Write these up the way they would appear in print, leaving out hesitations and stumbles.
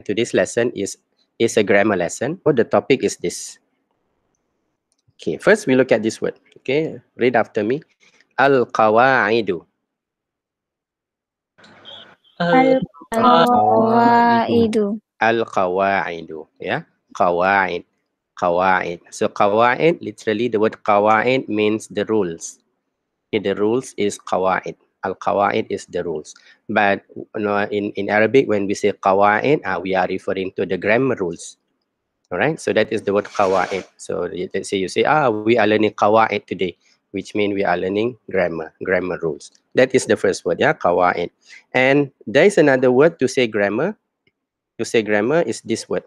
today's lesson is a grammar lesson. What the topic is this? Okay, first we look at this word. Okay, read after me. Al-qawaidu. Al-qawaidu. Al-qawaidu. Yeah, qawaid. Qawaid. So qawaid, literally the word qawaid means the rules. Okay, the rules is qawaid. Al-qawaid is the rules. But in Arabic, when we say qawaid, we are referring to the grammar rules. All right, so that is the word qawaid. So let's say you say, we are learning qawaid today, which means we are learning grammar rules. That is the first word, yeah, qawaid. And there is another word to say grammar. To say grammar is this word.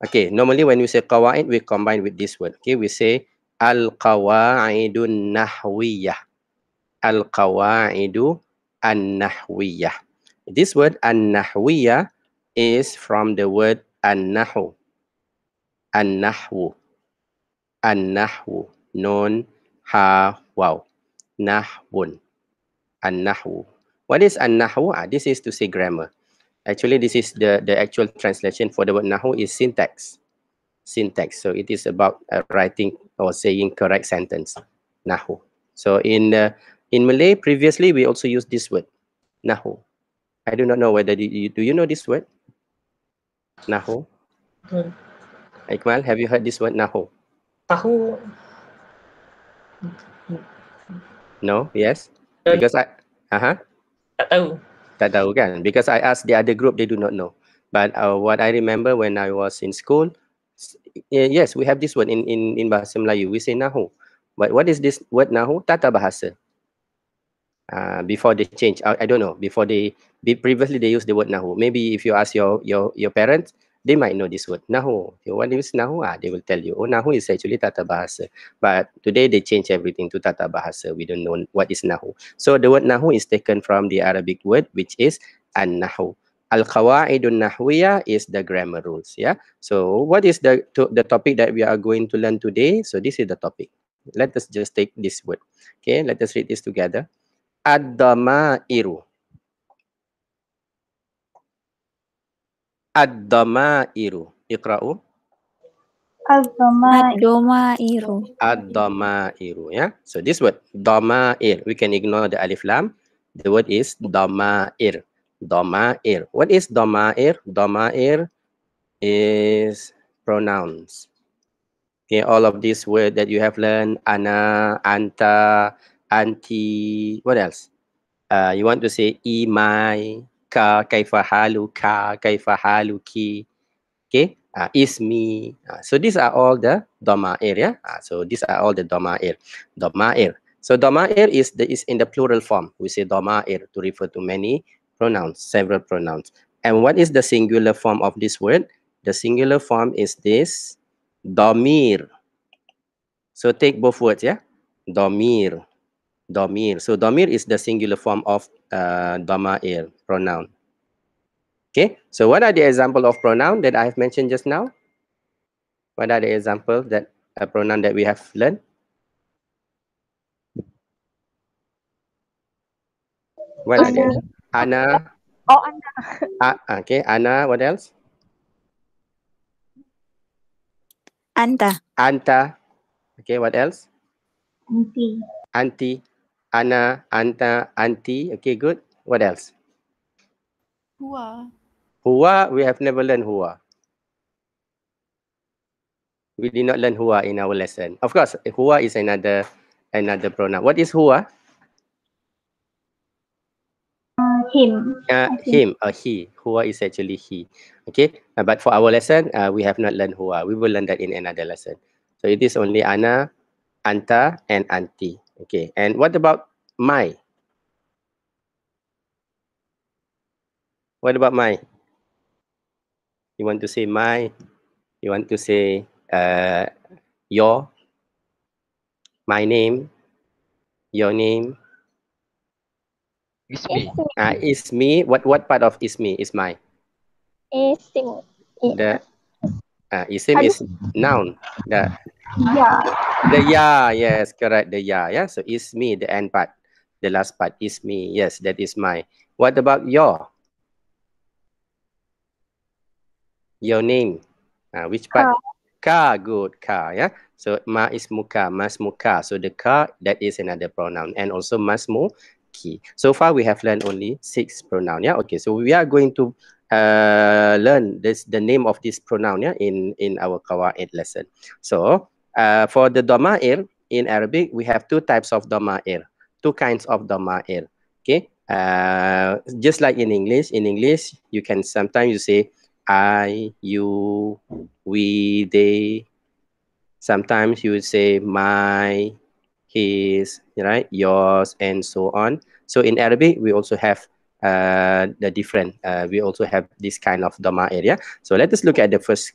Okay, normally when we say qawaid, we combine with this word. Okay, we say al-qawaidun nahwiyah. Al-qawaidu an-nahwiyah. This word an-nahwiyah is from the word an-nahu. An-nahwu. An-nahwu. Nun, ha, waw. Nahwun. An-nahwu. What is an-nahwu? This is to say grammar. Actually, this is the actual translation for the word nahu is syntax. Syntax. So it is about writing or saying correct sentence. Nahu. So in Malay, previously we also used this word, nahu. I do not know whether do you know this word? Nahu. Ikmal, have you heard this word nahu? Tahu. No. Yes. Because Tak tahu. Tak tahu kan? Because I asked the other group, they do not know. But what I remember when I was in school, yes, we have this word in Bahasa Melayu. We say nahu. But what is this word nahu? Tata bahasa. Before they change, I don't know. Previously they used the word nahu. Maybe if you ask your parents, they might know this word nahu. What is nahu? They will tell you. Oh, nahu is actually tata bahasa. But today they change everything to tata bahasa. We don't know what is nahu. So the word nahu is taken from the Arabic word, which is an-nahu. Al-qawaidun nahwiyah is the grammar rules. Yeah. So what is the topic that we are going to learn today? So this is the topic. Let us just take this word. Okay. Let us read this together. Ad-damairu. Ad-damairu. Iqra'u. Ad-damairu. Ad-damairu. Yeah. So this word, damair. We can ignore the alif lam. The word is damair. Damair. What is damair? Damair is pronouns. Okay, all of these words that you have learned, ana, anta, anti, what else? You want to say imai, ka, kaifa haluka, kaifa haluki, okay? Ismi. So these are all the dhama'ir, yeah? So these are all the dhama'ir. Dhama'ir. So dhama'ir is in the plural form. We say dhama'ir to refer to many pronouns, several pronouns. And what is the singular form of this word? The singular form is this, dhamir. So take both words, yeah? Dhamir. Dhamir. So dhamir is the singular form of dhama'ir, pronoun. Okay, so what are the examples of pronoun that I have mentioned just now? What are the examples that pronoun that we have learned? What are they? Ana. Oh, Ana. Okay, Ana. What else? Anta. Anta. Okay, what else? Auntie. Auntie. Ana, Anta, Auntie. Okay, good. What else? Hua. Hua, we have never learned hua. We did not learn hua in our lesson. Of course, hua is another pronoun. What is hua? Him. Him or he. Hua is actually he. Okay, but for our lesson, we have not learned hua. We will learn that in another lesson. So it is only Ana, Anta, and Auntie. Okay, and what about my? What about my? You want to say my? You want to say your? My name? Your name? Ismi. Ismi. What part of ismi is my? Isim. The isim is noun. The Ya. yes, correct. The ya, yeah. So ismi, the end part, the last part, ismi. Yes, that is my. What about your? Your name. Which part? Ka. Good. Ka. Yeah. So ma ismuka, masmuka. So the ka, that is another pronoun, and also masmuki. So far we have learned only 6 pronoun. Yeah. Okay. So we are going to learn the name of this pronoun. Yeah. In our qawaid lesson. So for the dama'ir in Arabic, we have 2 types of dama'ir. 2 kinds of dama'ir. Okay. Just like in English, you can sometimes you say I, you, we, they. Sometimes you would say my, his, right, yours, and so on. So in Arabic, we also have the different. We also have this kind of dama'ir. Yeah. So let us look at the first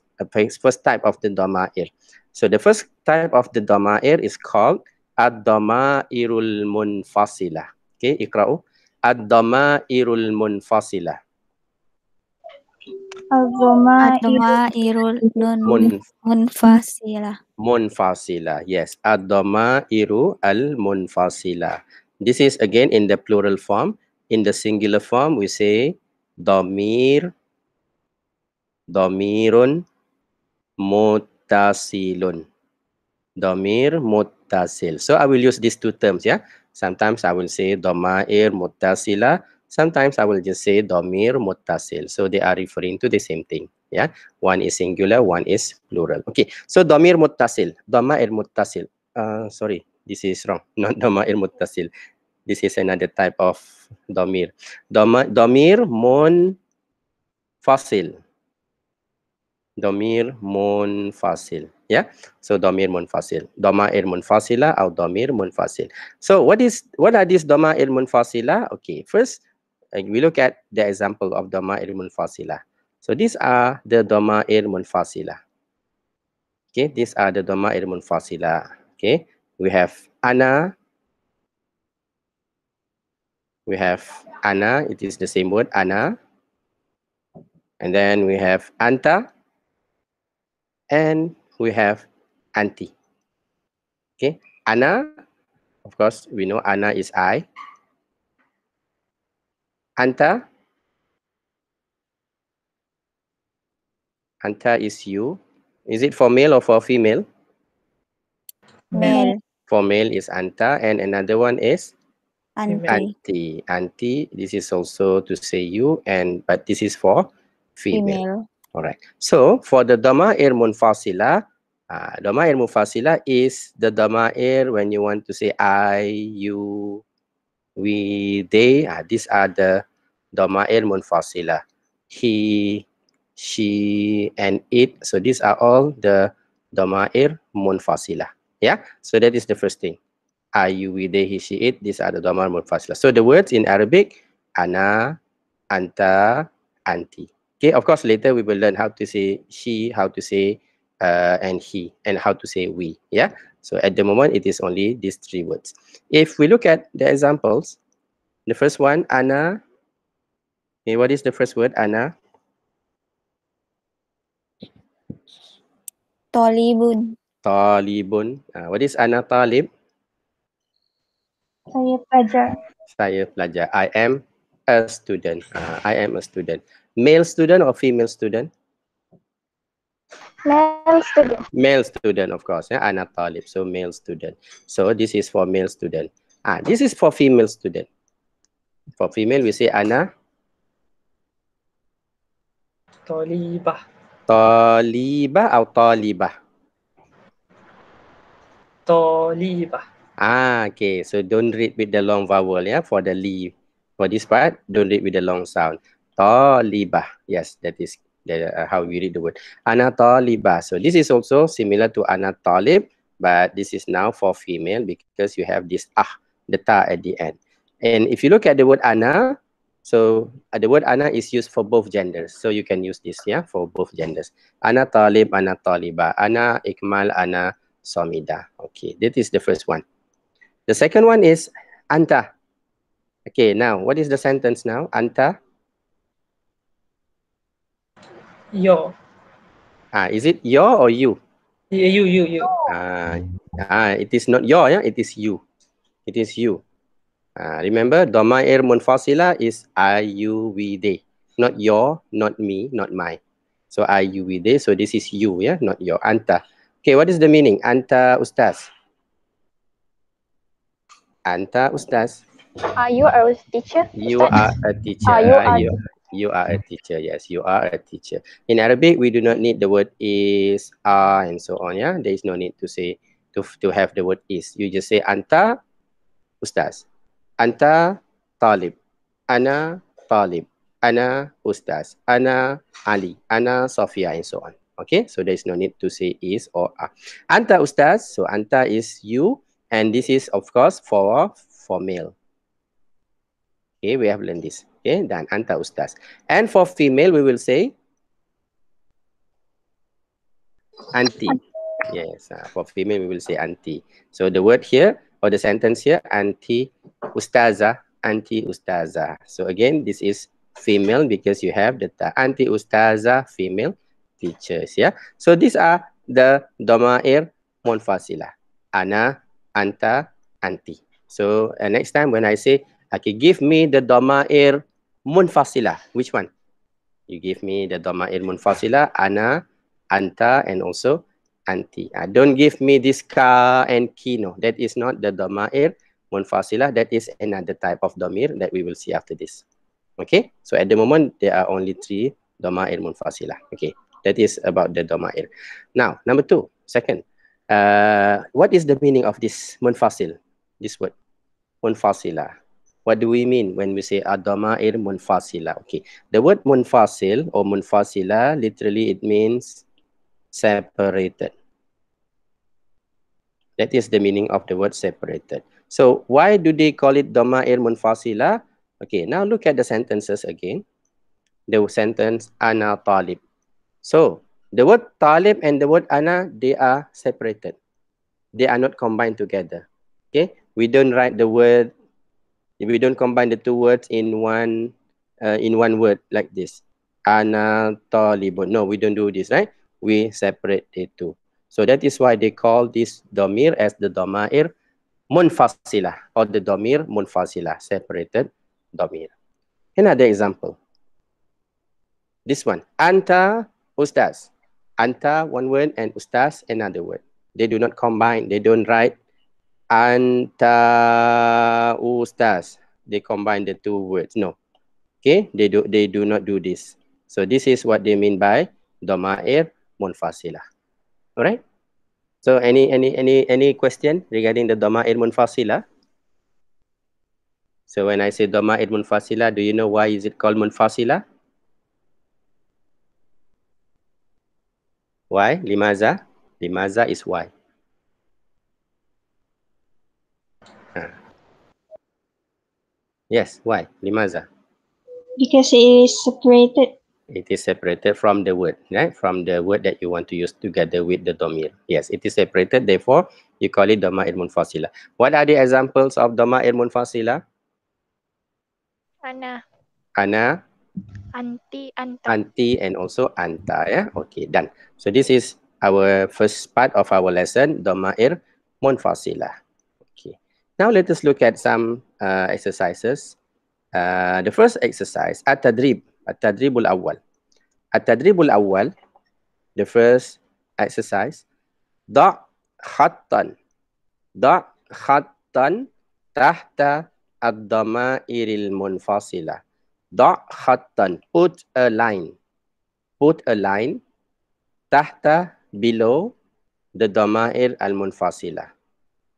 type of the dama'ir. So the first type of the dama'ir is called ad-dama'irul munfasilah. Okay, ikra'u. Ad-dama'irul munfasilah. Ad-dhamairul munfasilah. Munfasila, yes. Ad-damairu al-munfasila. This is again in the plural form. In the singular form, we say damir, damirun, muttasilun. Damir, muttasil. So I will use these 2 terms, yeah. Sometimes I will say damair muttasila. Sometimes I will just say damir muttasil. So they are referring to the same thing. Yeah, one is singular, one is plural. Okay, so damir muttasil, damair muttasil. Sorry, this is wrong. Not damair muttasil. This is another type of damir. Damir munfasil. Damir munfasil. Yeah, so damir munfasil. Damair munfasila atau damir munfasil. So what are these damair munfasila? Okay, first we look at the example of damair munfasila. So these are the dama'ir munfasilah. Okay, these are the dama'ir munfasilah. Okay, we have ana. We have ana, it is the same word, ana. And then we have anta. And we have anti. Okay, ana, of course, we know ana is I. Anta. Anta is you. Is it for male or for female? Male. For male is anta, and another one is Anti. anti. Anti, this is also to say you, but this is for female. All right. So for the dama'ir munfasila, dama'ir munfasila is the dama'ir when you want to say I, you, we, they. These are the dama'ir munfasila. He, she, and it. So these are all the dama'ir munfasila. Yeah. So that is the first thing. I, you, we, they, he, she, it. These are the dama'ir munfasila. So the words in Arabic, ana, anta, anti. Okay. Of course, later we will learn how to say she, how to say and he, and how to say we. Yeah. So at the moment, it is only these 3 words. If we look at the examples, the first one, ana. Okay, what is the first word, ana? Talibun. Talibun. What is ana talib? Saya pelajar. Saya pelajar. I am a student. I am a student. Male student or female student? Male student. Male student, of course. Yeah? Ana talib. So male student. So this is for male student. This is for female student. For female, we say ana Talibah. talibah atau talibah. Talibah. Okay. So don't read with the long vowel, yeah, for the li. For this part, don't read with the long sound. Talibah. Yes, that is how we read the word. Ana talibah. So this is also similar to ana talib, but this is now for female because you have this the ta at the end. And if you look at the word ana, so the word ana is used for both genders. So you can use this, yeah, for both genders. Ana talib, ana talibah. Ana ikmal, ana somida. Okay, that is the first one. The second one is anta. Okay, now what is the sentence now? Anta. Yo. Is it your or you? You. It is not your, yeah, it is you. It is you. Remember, dama'ir munfasila is I, you, we, they. Not your, not me, not my. So are you with this? So this is you, yeah, not your. Anta. Okay, what is the meaning? Anta ustaz. Anta ustaz. Are you our teacher? You are a teacher. You are You are a teacher. Yes, you are a teacher. In Arabic, we do not need the word is, are, and so on. Yeah, there is no need to say to have the word is. You just say anta ustaz, anta talib, ana talib, ana ustaz, ana Ali, ana Sofia, and so on. Okay, so there is no need to say is or are. Anta ustaz. So anta is you, and this is of course for male. Okay, we have learned this. Okay, dan anta ustaz. And for female, we will say anti. Yes, for female, we will say anti. So the word here, or the sentence here, anti ustaza, anti ustaza. So again, this is female because you have the anti ustaza, female teachers. Yeah. So these are the dhamair munfasila. Ana, anta, anti. So next time when I say, okay, give me the dhamair munfasila. Which one? You give me the dhamair munfasila, ana, anta, and also anti. Don't give me this ka and ki. No, that is not the dhamair munfasila. That is another type of dhamir that we will see after this. Okay, so at the moment there are only 3 dhamair munfasila. Okay, that is about the dhamair. Now, number 2, second. What is the meaning of this munfasil? This word, munfasila. What do we mean when we say ad-dhamair munfasila? Okay, the word munfasil or munfasila, literally it means separated. That is the meaning of the word separated. So why do they call it dhamair munfasila? Okay, now look at the sentences again. The sentence ana talib. So the word talib and the word ana, they are separated. They are not combined together. Okay, we don't write the word, we don't combine the 2 words in one word like this. Ana talibun. No, we don't do this, right? We separate the 2. So that is why they call this dhamir as the dhamair munfasila, or the dhamir munfasila, separated dhamir. Another example. This one. Anta ustaz. Anta, one word, and ustaz, another word. They do not combine. They don't write anta ustaz. They combine the 2 words. No. Okay, they do not do this. So this is what they mean by dhamair munfasila. All right. So any question regarding the dhamair munfasila? So when I say dhamair munfasila, do you know why is it called munfasila? Why? Limaza? Limaza is why. Yes, why? Limaza? because it is separated. It is separated from the word, right? From the word that you want to use together with the dhamir. Yes, it is separated. Therefore, you call it dhamair munfasila. What are the examples of dhamair munfasila? Ana, Ana, anti, anta. anti, and also anta. Yeah, okay, done. So this is our first part of our lesson, dhamair munfasila. Okay. Now let us look at some exercises. The first exercise, at-tadrib. At-tadribul awwal. At-tadribul awwal, the first exercise. Da' khattan. Da' khattan tahta ad-dhamairil munfasila. Da' khattan. Put a line. Put a line. Tahta, below the dhamair al-munfasila.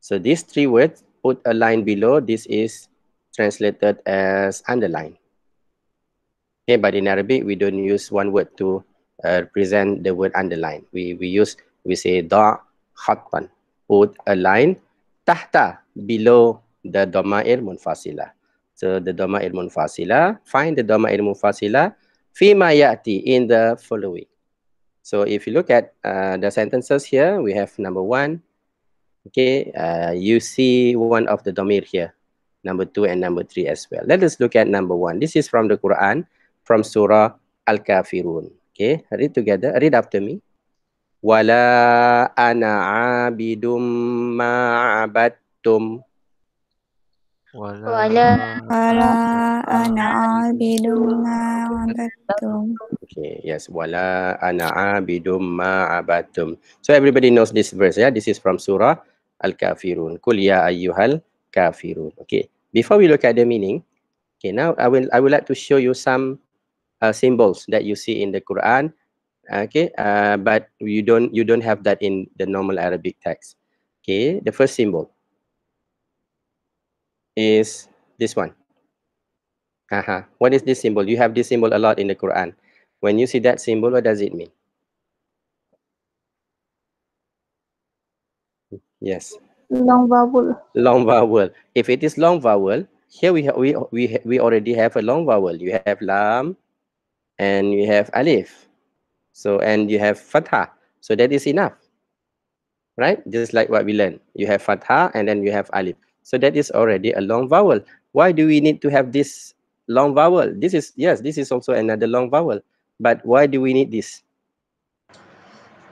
So these 3 words, put a line below, this is translated as underline. Okay, but in Arabic, we don't use one word to represent the word underline. We say da' khattan, put a line, tahta, below the dhamair munfasila. So the dhamair munfasila, find the dhamair munfasila, fima ya'ti, in the following. So if you look at the sentences here, we have number 1. Okay, you see one of the dhamir here, number 2 and number 3 as well. Let us look at number 1. This is from the Quran, from Surah Al-Kafirun. Okay, read together. Read after me. Wala ana abidum ma'abattum. Wala Wala ana abidum ma abattum. Okay, yes. Wala ana abidum ma abatum. So everybody knows this verse, yeah? This is from Surah Al-Kafirun. Kul ya ayyuhal kafirun. Okay. Before we look at the meaning, okay, now I would like to show you some symbols that you see in the Quran. Okay, but you don't have that in the normal Arabic text. Okay, the first symbol is this one. What is this symbol? You have this symbol a lot in the Quran. When you see that symbol, what does it mean? Yes, long vowel. long vowel. If it is long vowel, here we already have a long vowel. You have lam and you have alif. So and you have fathah. So that is enough, right? Just like what we learned. You have fathah and then you have alif. So that is already a long vowel. Why do we need to have this long vowel? This is also another long vowel. But why do we need this?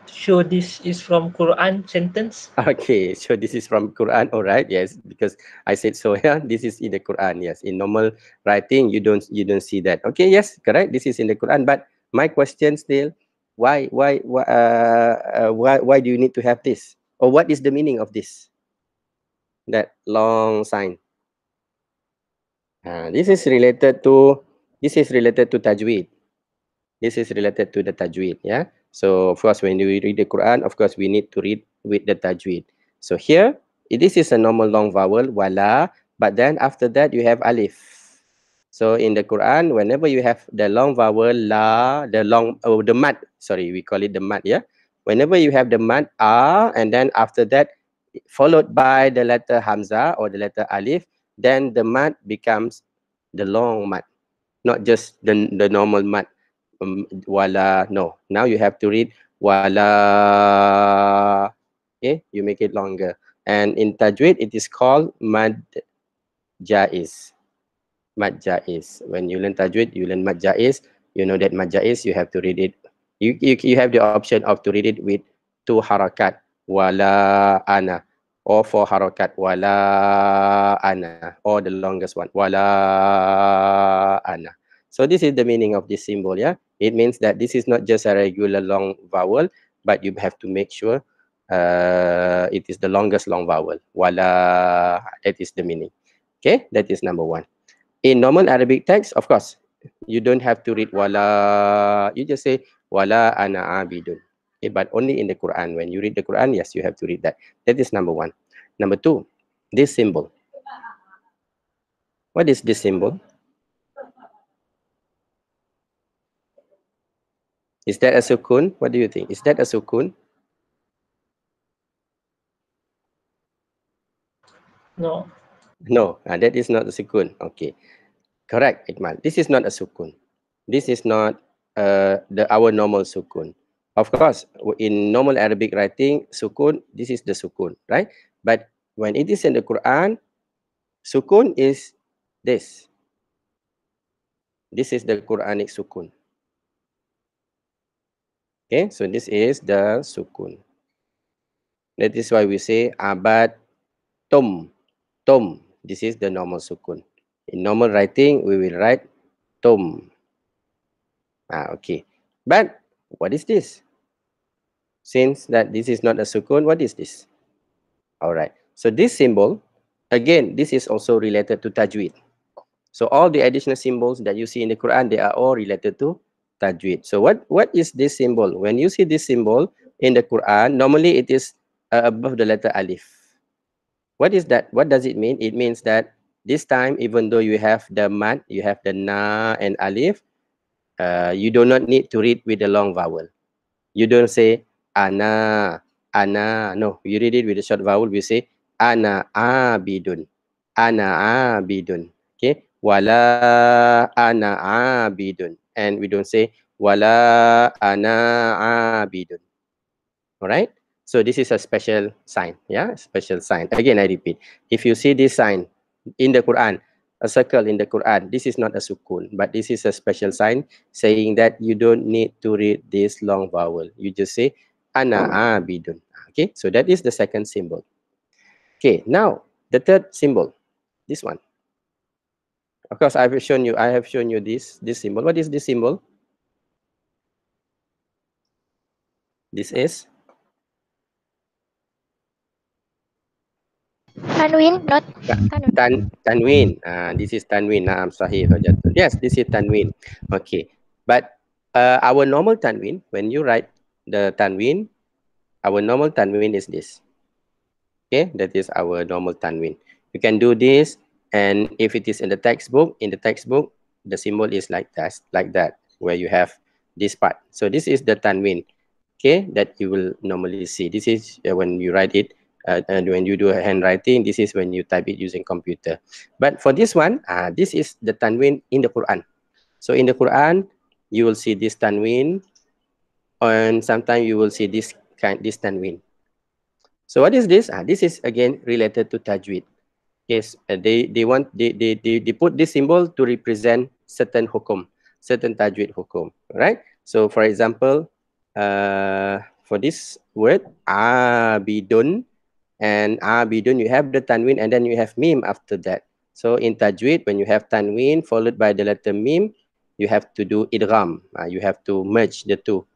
So this is from Quran sentence. Okay, so this is from Quran, all right? Yes, because I said so. Yeah, this is in the Quran. Yes, in normal writing, you don't see that. Okay, yes, correct. This is in the Quran. But my question still, why do you need to have this? Or what is the meaning of this? That long sign. This is related to tajweed. This is related to the tajweed. Yeah. So of course, when we read the Quran, of course, we need to read with the tajweed. So here, this is a normal long vowel, wala, but then after that you have alif. So in the Quran, whenever you have the long vowel la, the mad, sorry, we call it the mad, yeah. Whenever you have the mad and then after that, followed by the letter hamza or the letter alif, then the mad becomes the long mad, not just the normal mad. Wala, no. Now you have to read wala. Okay, you make it longer. And in tajweed, it is called mad jaiz. Mad jaiz. When you learn tajweed, you learn mad jaiz. You know that mad jaiz, you have to read it. You have the option of to read it with 2 harakat. Wala ana. Or 4 harakat. Wala ana. Or the longest one. Wala ana. So this is the meaning of this symbol, yeah? It means that this is not just a regular long vowel, but you have to make sure it is the longest long vowel. Wala, that is the meaning. Okay, that is number 1. In normal Arabic text, of course, you don't have to read wala. You just say wala ana abidun. Okay, but only in the Quran. When you read the Quran, yes, you have to read that. That is number 1. Number 2, this symbol. What is this symbol? Is that a sukun? What do you think? Is that a sukun? No. No, that is not a sukun. Okay, correct, Ikmal. This is not a sukun. This is not our normal sukun. Of course, in normal Arabic writing, sukun, this is the sukun, right? But when it is in the Quran, sukun is this. This is the Quranic sukun. Okay, so this is the sukun. That is why we say abad tum. Tum. This is the normal sukun. In normal writing, we will write tum. Okay. But what is this? Since that this is not a sukun, what is this? All right. So this symbol, again, this is also related to tajweed. So all the additional symbols that you see in the Quran, they are all related to tajweed. So what is this symbol? When you see this symbol in the Quran, normally it is above the letter alif. What is that? What does it mean? It means that this time, even though you have the mad, you have the na and alif, you do not need to read with the long vowel. You don't say ana, ana. No, you read it with a short vowel. We say ana abidun, ana abidun. Okay, wala ana abidun, and we don't say wala ana abidun. All right. So this is a special sign. Yeah, special sign. Again, I repeat. If you see this sign in the Quran, a circle in the Quran, this is not a sukun, but this is a special sign saying that you don't need to read this long vowel. You just say ana abidun. Okay, so that is the second symbol. Okay, now the third symbol, this one. Of course, I have shown you this symbol. What is this symbol? This is Tanwin, not Tanwin. tanwin. This is tanwin. Naam, sahih hujjatun. Yes, this is tanwin. Okay. But our normal tanwin, when you write the tanwin, our normal tanwin is this. Okay, that is our normal tanwin. You can do this, and if it is in the textbook, the symbol is like that, where you have this part. So this is the tanwin, okay, that you will normally see. This is when you write it, and when you do a handwriting, this is when you type it using computer. But for this one, this is the tanwin in the Quran. So in the Quran, you will see this tanwin, and sometimes you will see this tanwin. So what is this? This is again related to tajweed. Yes, they put this symbol to represent certain hukum, certain tajweed hukum, right? So for example, for this word abidun, and abidun, you have the tanwin and then you have mim after that. So in tajweed, when you have tanwin followed by the letter mim, you have to do idgham. You have to merge the two.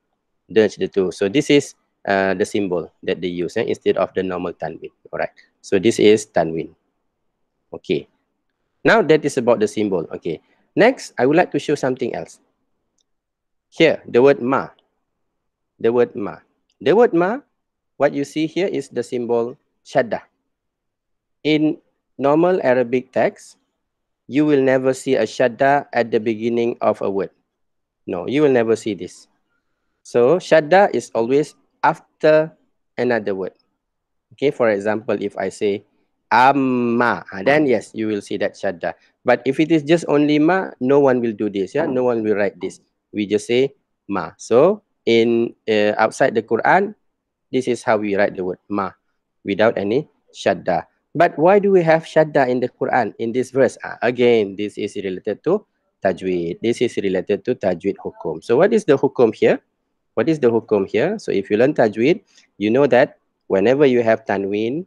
So this is the symbol that they use instead of the normal tanwin. All right. So this is tanwin. Okay. Now that is about the symbol. Okay. Next, I would like to show something else. Here, the word ma. The word ma. The word ma, what you see here is the symbol shadda. In normal Arabic text, you will never see a shadda at the beginning of a word. No, you will never see this. So shadda is always after another word. Okay, for example, if I say amma, then yes, you will see that shadda. But if it is just only ma, no one will do this. Yeah, no one will write this. We just say ma. So in outside the Quran, this is how we write the word ma, without any shadda. But why do we have shadda in the Quran in this verse? Again, this is related to tajweed. This is related to tajweed hukum. So what is the hukum here? What is the hukum here? So if you learn tajweed, you know that whenever you have tanwin,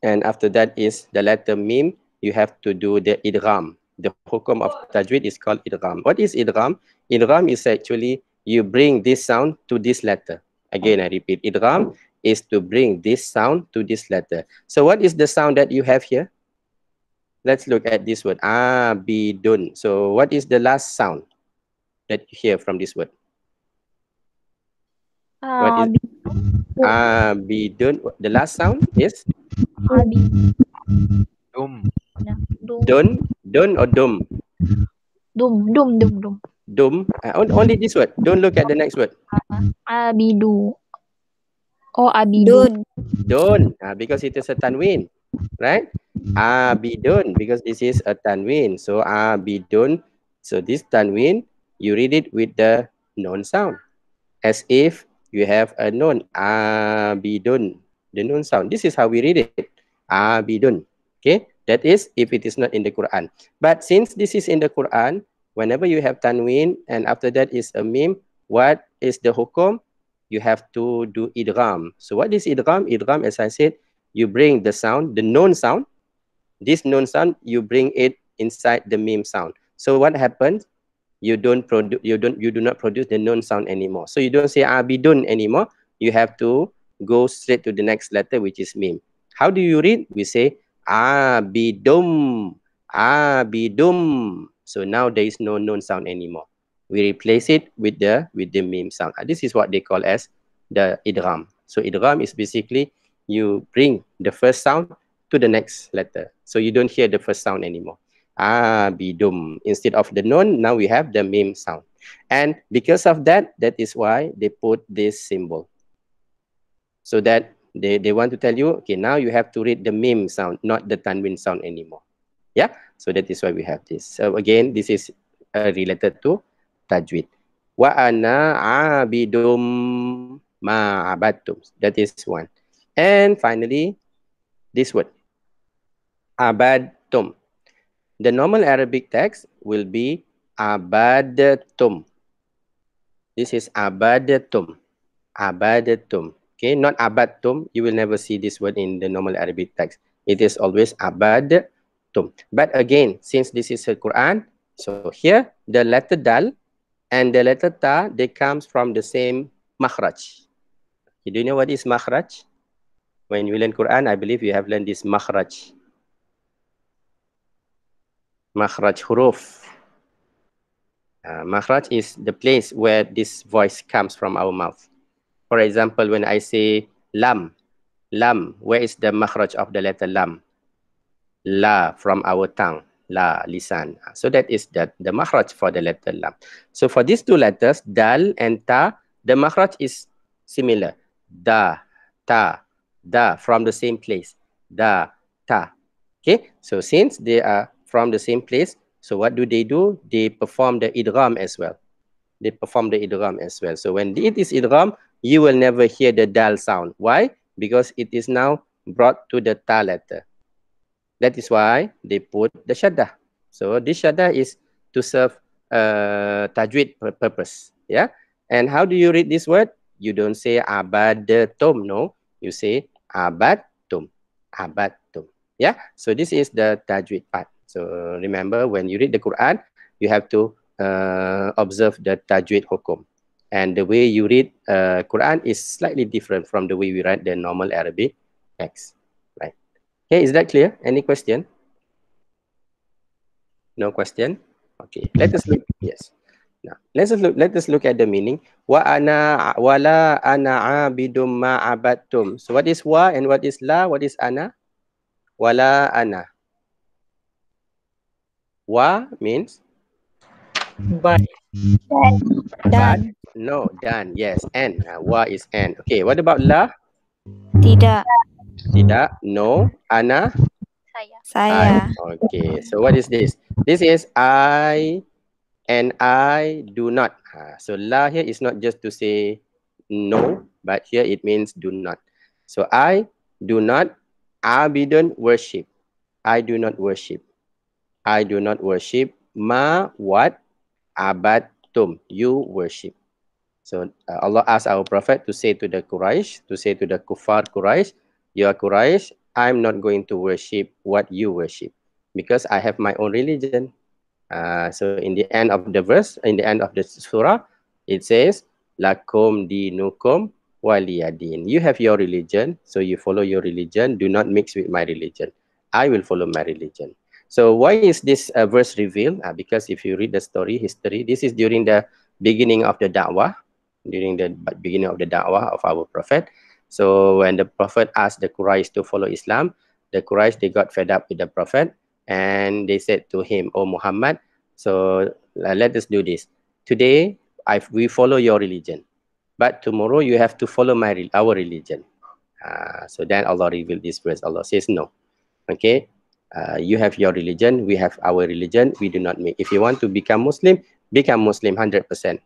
and after that is the letter mim, you have to do the idgham. The hukum of tajweed is called idgham. What is idgham? Idgham is actually you bring this sound to this letter. Again, I repeat, idgham is to bring this sound to this letter. So what is the sound that you have here? Let's look at this word, abidun. So what is the last sound that you hear from this word? What is abidun? The last sound is Dum. dun or dum? Dum. Dum. Only this word. Don't look at the next word. Abidu. Oh, abidu. Dun. Because it is a tanwin, right? Abidun, because this is a tanwin. So abidun. So this tanwin, you read it with the non sound, as if you have a non. Abidun, the non sound. This is how we read it. Abidun. Okay, that is if it is not in the Quran. But since this is in the Quran, whenever you have tanwin and after that is a mim, what is the hukum? You have to do idgham. So what is idgham? Idgham, as I said, you bring the sound, the known sound. This known sound, you bring it inside the mim sound. So what happens? You do not produce the known sound anymore. So you don't say abidun anymore. You have to go straight to the next letter, which is mim. How do you read? We say abidum. So now there is no known sound anymore. We replace it with the mim sound. This is what they call as the idgham. So idgham is basically you bring the first sound to the next letter. So you don't hear the first sound anymore. Abidum. Instead of the known, now we have the mim sound. And because of that, that is why they put this symbol. So that they want to tell you, okay, now you have to read the mim sound, not the tanwin sound anymore. Yeah, so that is why we have this. So again, this is related to tajweed. Wa ana abidum ma'abatum. That is one. And finally, this word, abadtum. The normal Arabic text will be abadatum. This is abadatum. Abadatum. Okay, not abadtum. You will never see this word in the normal Arabic text. It is always abadtum. tum. But again, since this is a Quran, so here the letter dal and the letter ta, they comes from the same makhraj. Do you know what is makhraj? When you learn Quran, I believe you have learned this makhraj. Makhraj huruf. Makhraj is the place where this voice comes from our mouth. For example, when I say lam, lam, where is the makhraj of the letter lam? La, from our tongue, la, lisan. So that is the makhraj for the letter lam. So for these two letters, dal and ta, the makhraj is similar. Da, ta, da, from the same place. Da, ta. Okay, so since they are from the same place, so what do? They perform the idgham as well. They perform the idgham as well. So when it is idgham, you will never hear the dal sound. Why? Because it is now brought to the ta letter. That is why they put the shaddah. So this shaddah is to serve tajweed purpose. Yeah. And how do you read this word? You don't say abadatum. No, you say abadtum. Abadtum. Yeah. So this is the tajweed part. So remember, when you read the Quran, you have to observe the tajweed hukum. And the way you read Quran is slightly different from the way we write the normal Arabic text. Right. Okay, is that clear? Any question? No question? Okay, let us look. Yes. Now, let us look at the meaning. Wala ana abidum ma abadtum. So what is wa and what is la? What is ana? Wala ana. Wa means By. Dan. no, dan. Yes, and. Wa is and. Okay, what about la? Tidak. Tidak. No. Ana. Saya. Okay, so what is this? This is I and I do not. So la here is not just to say no, but here it means do not. So I do not abidun worship. I do not worship. I do not worship ma what abadtum you worship. So Allah asked our Prophet to say to the Quraysh, to say to the kuffar Quraysh, you are Quraysh, I'm not going to worship what you worship because I have my own religion. So in the end of the verse, in the end of the surah, it says, Lakum dinukum waliyadin. You have your religion, so you follow your religion. Do not mix with my religion. I will follow my religion. So why is this verse revealed? Because if you read the story, history, this is during the beginning of the da'wah, during the beginning of the da'wah of our Prophet. So when the Prophet asked the Quraysh to follow Islam, the Quraysh, they got fed up with the Prophet and they said to him, "Oh Muhammad, so let us do this. Today, we follow your religion, but tomorrow you have to follow our religion." So then Allah revealed this verse. Allah says, no. Okay, you have your religion, we have our religion. We do not make. If you want to become Muslim 100%.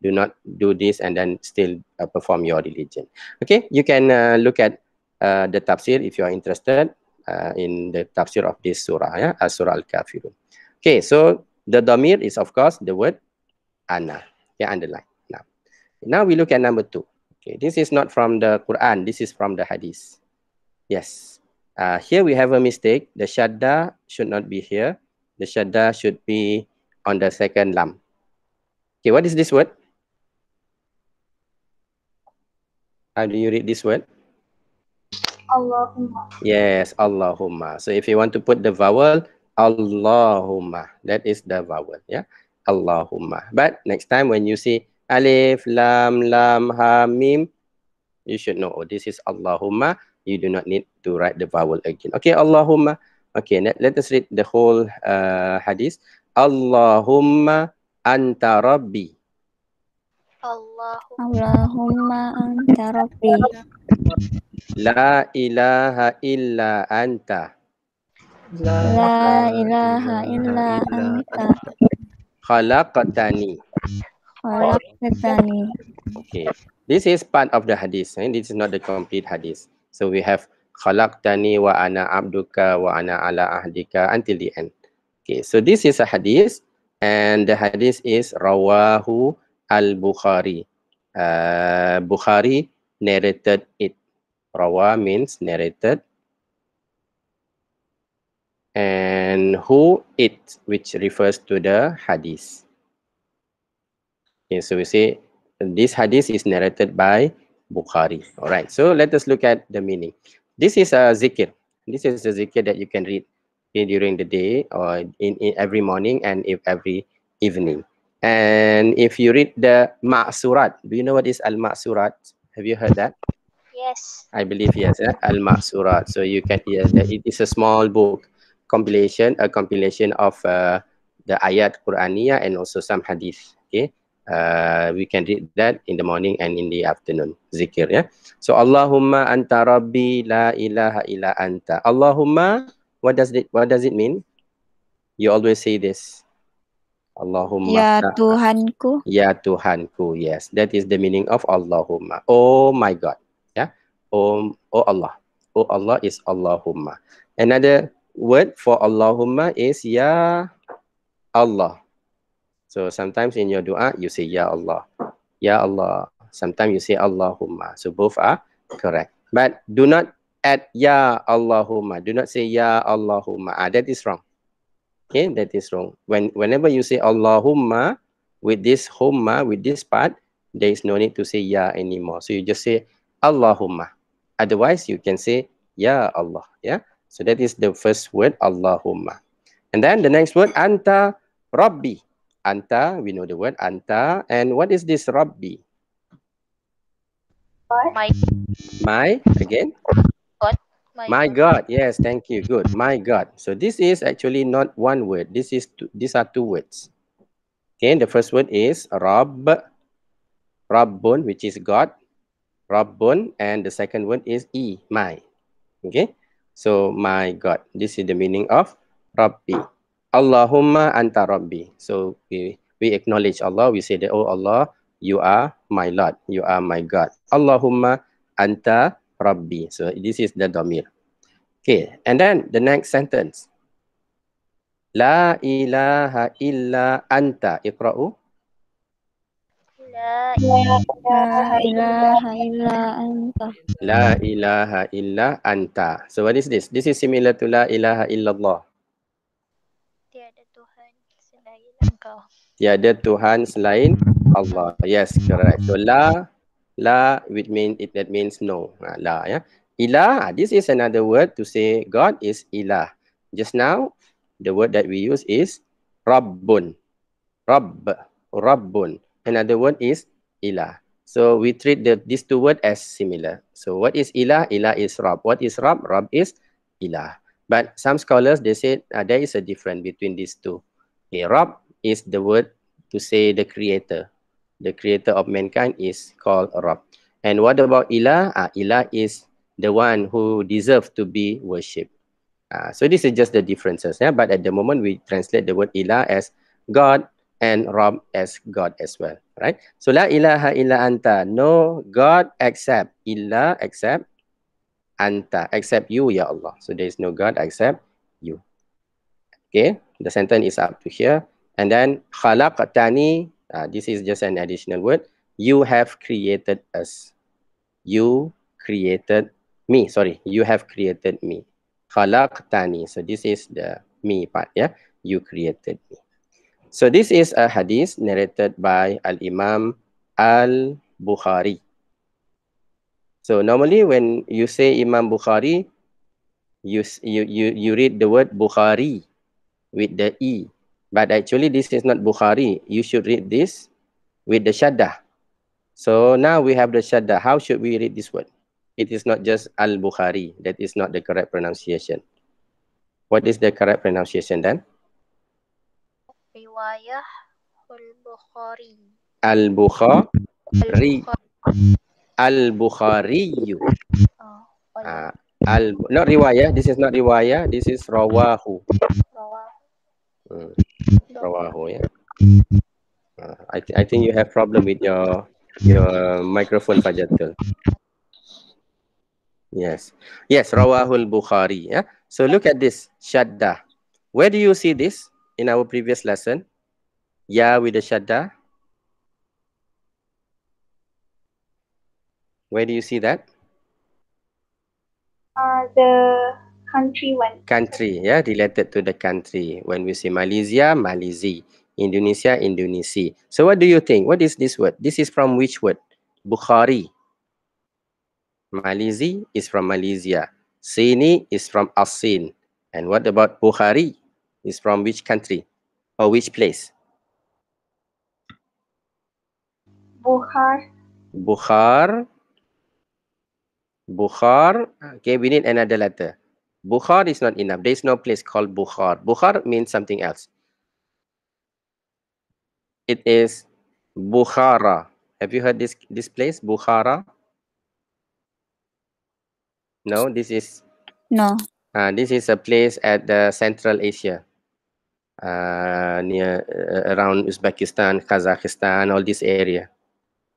Do not do this and then still perform your religion. Okay, you can look at the tafsir if you are interested in the tafsir of this surah, Surah Al-Kafirun. Okay, so the damir is of course the word ana. Underline. Now we look at number 2. Okay, this is not from the Quran, this is from the hadith. Yes, here we have a mistake. The shadda should not be here. The shadda should be on the second lam. Okay, what is this word? How do you read this word? Allahumma. Yes, Allahumma. So if you want to put the vowel, Allahumma, that is the vowel, Allahumma. But next time when you see alif, lam, ha, mim, you should know, oh, this is Allahumma. You do not need to write the vowel again. Okay, Allahumma. Okay, let us read the whole hadith. Allahumma anta rabbi. Allahumma anta rabbi. La ilaha illa anta. La ilaha illa anta. Khalaqtani. Khalaqtani. Okay, this is part of the hadith. This is not the complete hadith. So we have khalaqtani wa ana abduka wa ana ala ahdika until the end. Okay, so this is a hadith, and the hadith is rawahu al-Bukhari. Bukhari narrated it. Rawa means narrated. and who it, which refers to the hadith. Okay, so we say this hadith is narrated by Bukhari. All right, so let us look at the meaning. This is a zikr. This is a zikr that you can read during the day or in every morning and every evening. And if you read the Ma'surat, do you know what is Al-Ma'surat? Have you heard that? Yes. I believe yes, Al-Ma'surat. So you can, it is a small book compilation, a compilation of the ayat Qur'aniyah and also some hadith. Okay, we can read that in the morning and in the afternoon. Zikir, yeah. So Allahumma anta Rabbi la ilaha illa anta. Allahumma, what does it mean? You always say this. Allahumma. Ya Tuhanku. Ya Tuhanku. Yes, that is the meaning of Allahumma. Oh my God. Yeah. Oh Allah. Oh Allah is Allahumma. Another word for Allahumma is Ya Allah. So sometimes in your dua you say Ya Allah. Ya Allah. Sometimes you say Allahumma. So both are correct. But do not add Ya Allahumma. Do not say Ya Allahumma. That is wrong. Okay, that is wrong. Whenever you say Allahumma with this humma, with this part, there is no need to say Ya anymore. So you just say Allahumma. Otherwise, you can say Ya Allah. Yeah. So that is the first word, Allahumma. And then the next word, Anta Rabbi. Anta, we know the word Anta. And what is this Rabbi? My, again? God. My God. Yes, thank you. Good. My God. So this is actually not one word. These are two words. Okay, the first word is Rabb, Rabbun, which is God, Rabbun, and the second word is my. Okay, so my God. This is the meaning of Rabbi. Allahumma anta Rabbi. So we acknowledge Allah. We say that, oh Allah, you are my Lord. You are my God. Allahumma anta Rabbi. So this is the Damir. Okay, and then the next sentence. La ilaha illa anta. Iqra'u. La La ilaha illa anta. La ilaha illa anta. So what is this? This is similar to la ilaha illallah. tiada Tuhan selain Engkau. Tiada Tuhan selain Allah. Yes, correct. So la which that means no. La, yeah. Ilah, this is another word to say God is ilah. Just now, the word that we use is Rabbun. Rabb, Rabbun. Another word is ilah. So we treat these two words as similar. So what is ilah? Ilah is Rabb. What is Rabb? Rabb is ilah. But some scholars, they say there is a difference between these two. Okay, Rabb is the word to say the creator. The creator of mankind is called Rabb. And what about ilah? Ilah is the one who deserves to be worshipped. So this is just the differences. Yeah? But at the moment, we translate the word ilah as God and Rabb as God as well. Right? So la ilaha illa anta. No God except illa except anta. Except you, ya Allah. So there is no God except you. Okay. The sentence is up to here. And then khalaqtani. This is just an additional word. You have created us. You created me. Sorry. You have created me. Khalaqtani. So this is the me part. Yeah. You created me. So this is a hadith narrated by Al-Imam Al-Bukhari. So normally when you say Imam Bukhari, you read the word Bukhari with the E. But actually this is not Bukhari. You should read this with the shaddah. So now we have the shaddah. How should we read this word? It is not just Al-Bukhari. That is not the correct pronunciation. What is the correct pronunciation then? Riwayah Al-Bukhari. Al-Bukhari. Al-Bukhari. Not riwayah. This is not riwayah. This is rawahu. Rawahu, yeah. I think you have problem with your microphone, Fajatul. Yes. Yes, rawahul Bukhari. Yeah. So look at this. Shadda. Where do you see this in our previous lesson? Ya with the shadda. Where do you see that? The Country one. Country, yeah, related to the country. When we say Malaysia, Malaysia. Indonesia, Indonesia. So what do you think? What is this word? This is from which word? Bukhari. Malaysia is from Malaysia. Sini is from Asin. And what about Bukhari? Is from which country or which place? Bukhar. Bukhar. Bukhar. Okay, we need another letter. Bukhar is not enough. There is no place called Bukhar. Bukhar means something else. It is Bukhara. Have you heard this place? Bukhara? No, this is No. this is a place at the Central Asia. Near around Uzbekistan, Kazakhstan, all this area.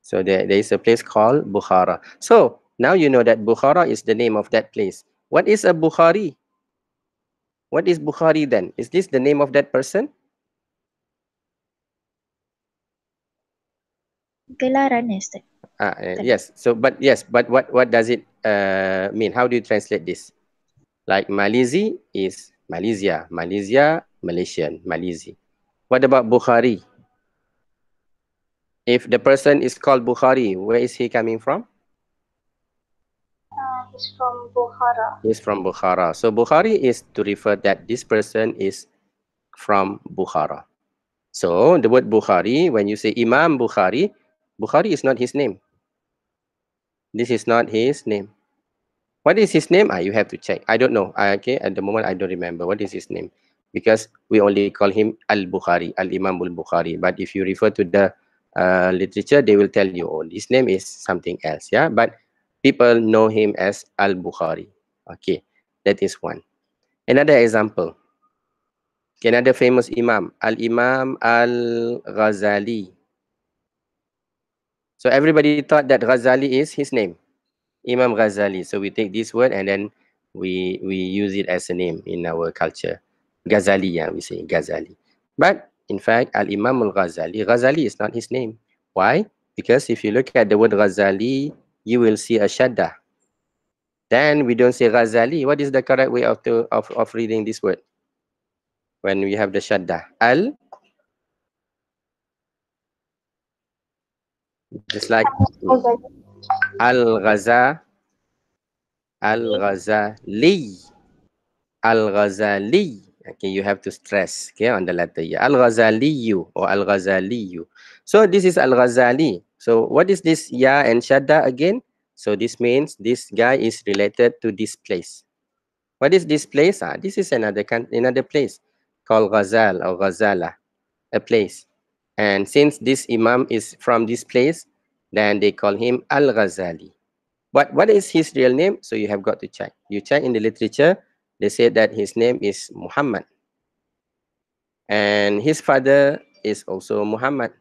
So there is a place called Bukhara. So now you know that Bukhara is the name of that place. What is a Bukhari? What is Bukhari then? Is this the name of that person? Gelaran, Ustaz. Yes. So, but what does it mean? How do you translate this? Like Malaysia is Malaysia, Malaysia, Malaysian, Malaysia. What about Bukhari? If the person is called Bukhari, where is he coming from? He's from Bukhara. He's from Bukhara. So Bukhari is to refer that this person is from Bukhara. So the word Bukhari, when you say Imam Bukhari, Bukhari is not his name. This is not his name. What is his name? You have to check. I don't know. Okay, at the moment I don't remember what is his name, because we only call him Al-Bukhari, Al-Imam Al-Bukhari. But if you refer to the literature, they will tell you, oh, his name is something else. Yeah, but people know him as Al-Bukhari. Okay, that is one. Another example. Another famous Imam, Al-Imam Al-Ghazali. So everybody thought that Ghazali is his name, Imam Ghazali. So we take this word and then we use it as a name in our culture. Ghazali, yeah, we say Ghazali. But in fact, Al-Imam Al-Ghazali, Ghazali is not his name. Why? Because if you look at the word Ghazali, you will see a shadda. Then we don't say Ghazali. What is the correct way of reading this word? When we have the shadda. Just like Al-Ghazali. Al-Ghazali. Okay, you have to stress, okay, on the letter. Al-Ghazaliyu or Al-Ghazaliyu. So this is Al-Ghazali. So what is this ya and shadda again? So this means this guy is related to this place. What is this place? This is another place called Ghazal or Ghazala, a place. And since this Imam is from this place, then they call him Al-Ghazali. But what is his real name? So you have got to check. You check in the literature, they say that his name is Muhammad. And his father is also Muhammad.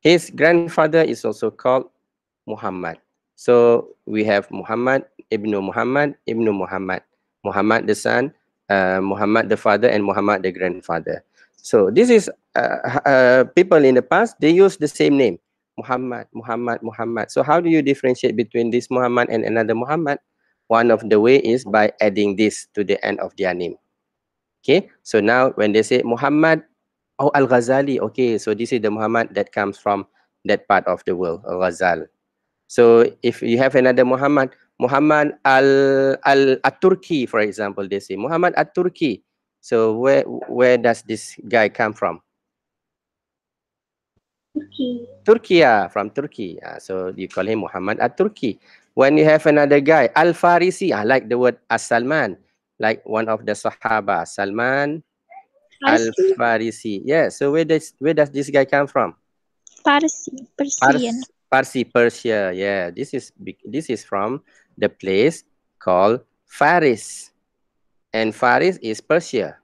His grandfather is also called Muhammad. So we have Muhammad, Ibn Muhammad, Ibn Muhammad. Muhammad the son, Muhammad the father, and Muhammad the grandfather. So this is people in the past, they use the same name. Muhammad, Muhammad, Muhammad. So how do you differentiate between this Muhammad and another Muhammad? One of the way is by adding this to the end of their name. Okay, so now when they say Muhammad, oh, Al-Ghazali, okay, so this is the Muhammad that comes from that part of the world, Al-Ghazal. So if you have another Muhammad, Muhammad At-Turki, for example, they say Muhammad At-Turki. So where does this guy come from? Turkey, from Turkey. So you call him Muhammad At-Turki. When you have another guy, Al-Farisi, I like the word As-Salman, like one of the Sahaba, Salman Al-Farisi. Yeah, so where does this guy come from? Persian. Persia. Yeah, this is from the place called Faris. And Faris is Persia.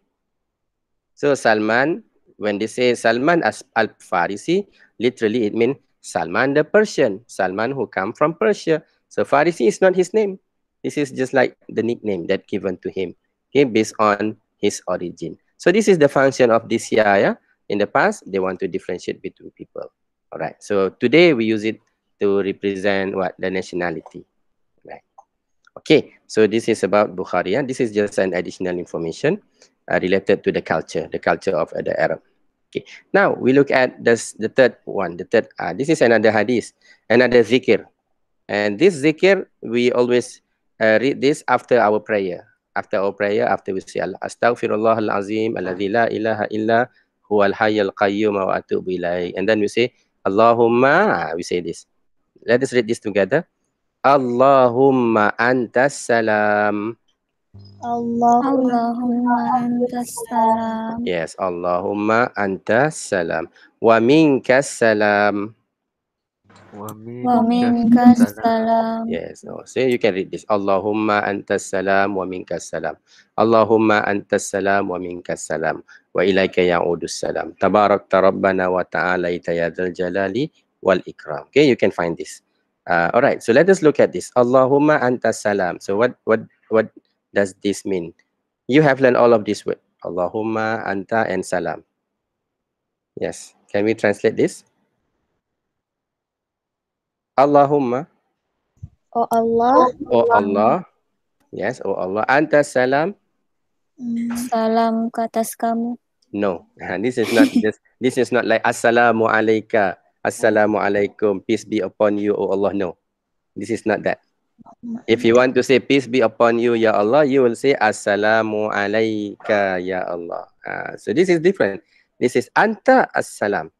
So Salman, when they say Salman as Al-Farisi, literally it means Salman the Persian, Salman who come from Persia. So Farisi is not his name. This is just like the nickname that given to him, okay, based on his origin. So this is the function of this yeah. In the past, they want to differentiate between people. All right. So today we use it to represent what? The nationality. Right. Okay, so this is about Bukhari. This is just an additional information related to the culture of the Arab. Okay, now we look at the third one. This is another hadith, another zikr. And this zikr, we always read this after our prayer. After our prayer, after we say Astaghfirullah al-azim, alladhi la ilaha illa huwal hayyul qayyum wa atubu ilaih. And then we say, Allahumma, we say this. Let us read this together. Allahumma antas salam. Allahumma antas salam. Yes, Allahumma antas salam. Wa minkas salam. Wa minkas salam. Yes, so you can read this. Allahumma antas salam wa minkas salam. Allahumma antas salam wa minkas salam. Wa ilaika ya'udus salam. Tabarakta rabbana wa ta'ala ya dzal jalali wal ikram. Okay, you can find this. All right, so let us look at this. Allahumma antas salam. So what does this mean? You have learned all of this word. Allahumma anta and salam. Yes, can we translate this? Allahumma. Oh Allah. Oh Allah. Yes, oh Allah. Anta salam. Salam ke atas kamu. No, this is not this is not like assalamu alayka, assalamu alaikum, peace be upon you, oh Allah. No, this is not that. If you want to say peace be upon you, ya Allah, you will say assalamu alayka, ya Allah. So this is different. This is anta as-salam.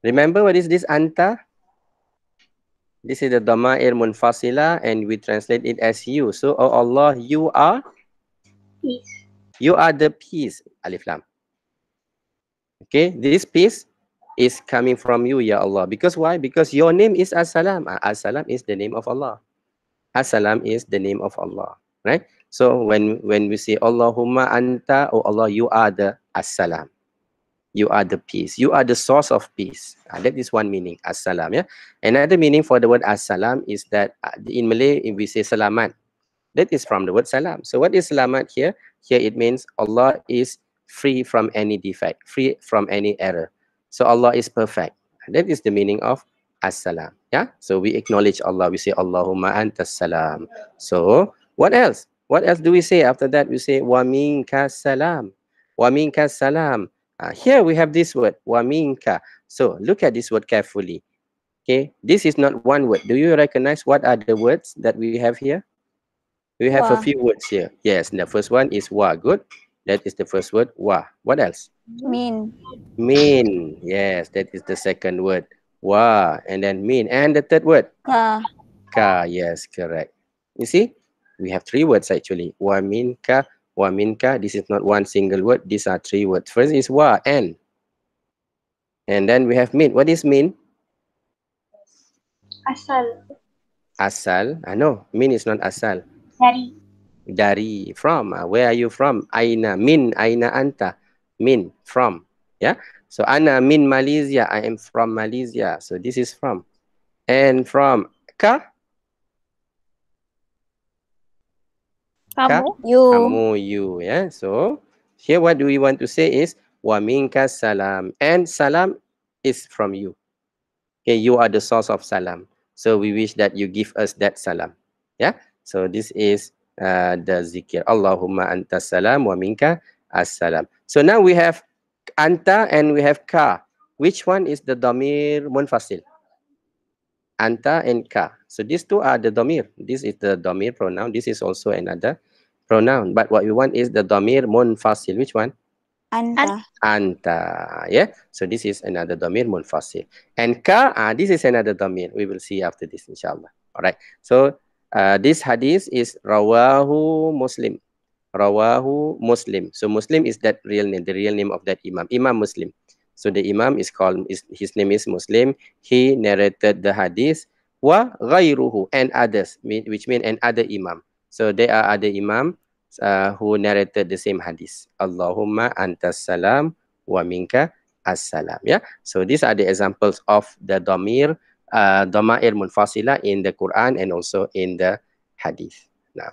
Remember what is this anta? This is the dama'ir munfasila, and we translate it as you. So, oh Allah, you are Peace. You are the peace. Alif Lam. Okay, this peace is coming from you, Ya Allah. Because why? Because your name is As-Salam. As-Salam is the name of Allah. As-Salam is the name of Allah. Right? So when we say Allahumma anta, oh Allah, you are the As-Salam. You are the peace. You are the source of peace. That is one meaning, As-Salam. Yeah. Another meaning for the word As-Salam is that in Malay, if we say Salamat, that is from the word Salam. So what is Salamat here? Here it means Allah is free from any defect, free from any error. So Allah is perfect. That is the meaning of As-Salam. Yeah. So we acknowledge Allah. We say Allahumma antas salam. So what else? What else do we say after that? We say wa minka salam. Wa minka salam. Here we have this word, wa minka. So look at this word carefully. Okay, this is not one word. Do you recognize what are the words that we have here? We have a Wa. few words here. Yes, the first one is wa. Good. That is the first word, wa. What else? Min. Min. Yes, that is the second word, wa. And then min. And the third word? Ka. Ka. Yes, correct. You see, we have three words actually. Wa minka. Wa minka. This is not one single word. These are three words. First is wa, and then we have min. What is min? Asal. Asal. No, min is not asal. Dari. Dari, from. Where are you from? Aina. Min. Aina anta. Min. From. Yeah. So ana min Malaysia. I am from Malaysia. So this is from. And from ka. Kamu. You. Kamu, you. Yeah. So here what do we want to say is wa minka salam. And salam is from you. Okay, you are the source of salam. So we wish that you give us that salam. Yeah. So this is the zikir. Allahumma anta salam wa minka as-salam. So now we have anta and we have ka. Which one is the damir munfasil? Anta and ka. So these two are the damir. This is the damir pronoun. This is also another pronoun. But what we want is the damir munfasil. Which one? Anta. Anta. Yeah. So this is another damir munfasil. And ka, this is another damir. We will see after this, inshallah. All right. So this hadith is Rawahu Muslim. Rawahu Muslim. So Muslim is that real name, the real name of that Imam. Imam Muslim. So the Imam is called, his name is Muslim. He narrated the hadith. Wa ghayruhu, and others, which mean and other Imam. So there are other Imam who narrated the same hadith. Allahumma antas salam wa minka as-salam. Yeah. So these are the examples of the damir, dama'ir munfasila in the Quran and also in the hadith. Now,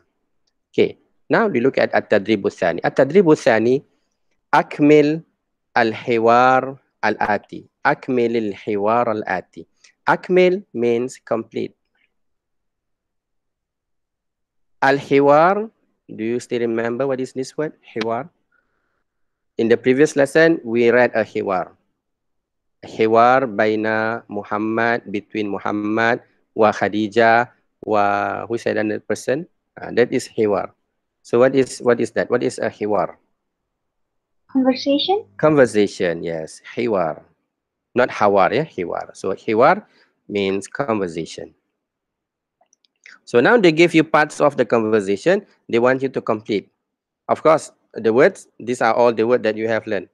okay. Now we look at at-tadribu thani. At-tadribu thani, akmil al-hiwar al-ati. Akmil al-hiwar al-ati. Akmil means complete. Al-hiwar. Do you still remember what is this word? Hiwar. In the previous lesson, we read a hiwar. Hiwar baina Muhammad, between Muhammad wa Khadijah wa who said another person. That is hiwar. So what is that? What is a hiwar? Conversation. Conversation. Yes, hiwar. Not hawar, yeah, hiwar. So hiwar means conversation. So now they give you parts of the conversation. They want you to complete. Of course, the words, these are all the words that you have learned.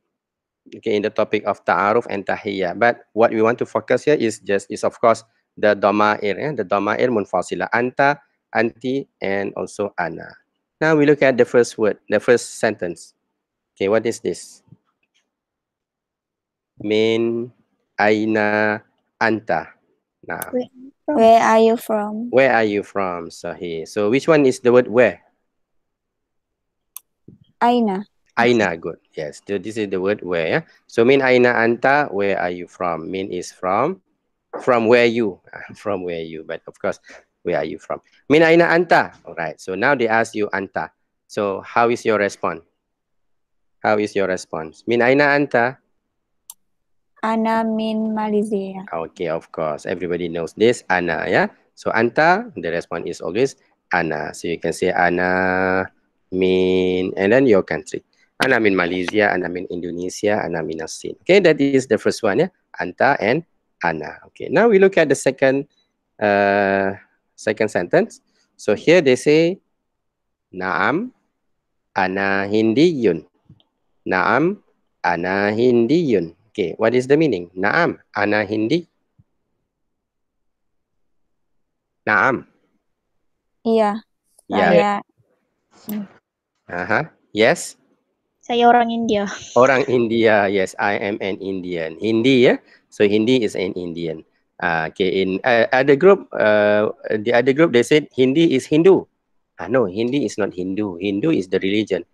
Okay, in the topic of ta'aruf and tahiyya. But what we want to focus here is of course the dama'ir, the dama'ir munfasila, anta, anti, and also ana. Now we look at the first word, the first sentence. Okay, what is this? Min aina anta. Now, Where are you from? where are you from? Sahih. So which one is the word where? Aina. Aina, good. Yes, so this is the word where. Yeah? So min aina anta, where are you from? Min is from where you, from where you. But of course, where are you from? Min aina anta. All right. So now they ask you anta. So how is your response? How is your response? Min aina anta? Ana min Malaysia. Okay, of course. Everybody knows this. Ana, yeah. So anta, the response is always ana. So you can say ana min, and then your country. Ana min Malaysia, ana min Indonesia, ana min Sin. Okay, that is the first one, yeah. Anta and ana. Okay, now we look at the second sentence. So here they say, Naam, ana Hindiyun. Naam, ana Hindiyun. Okay, what is the meaning? Naam, ana Hindi. Naam. Iya. Ya. Saya Yes. Saya orang India. Orang India. Yes, I am an Indian. Hindi, yeah. So Hindi is an Indian. Okay. In other group, the other group they said Hindi is Hindu. No, Hindi is not Hindu. Hindu is the religion.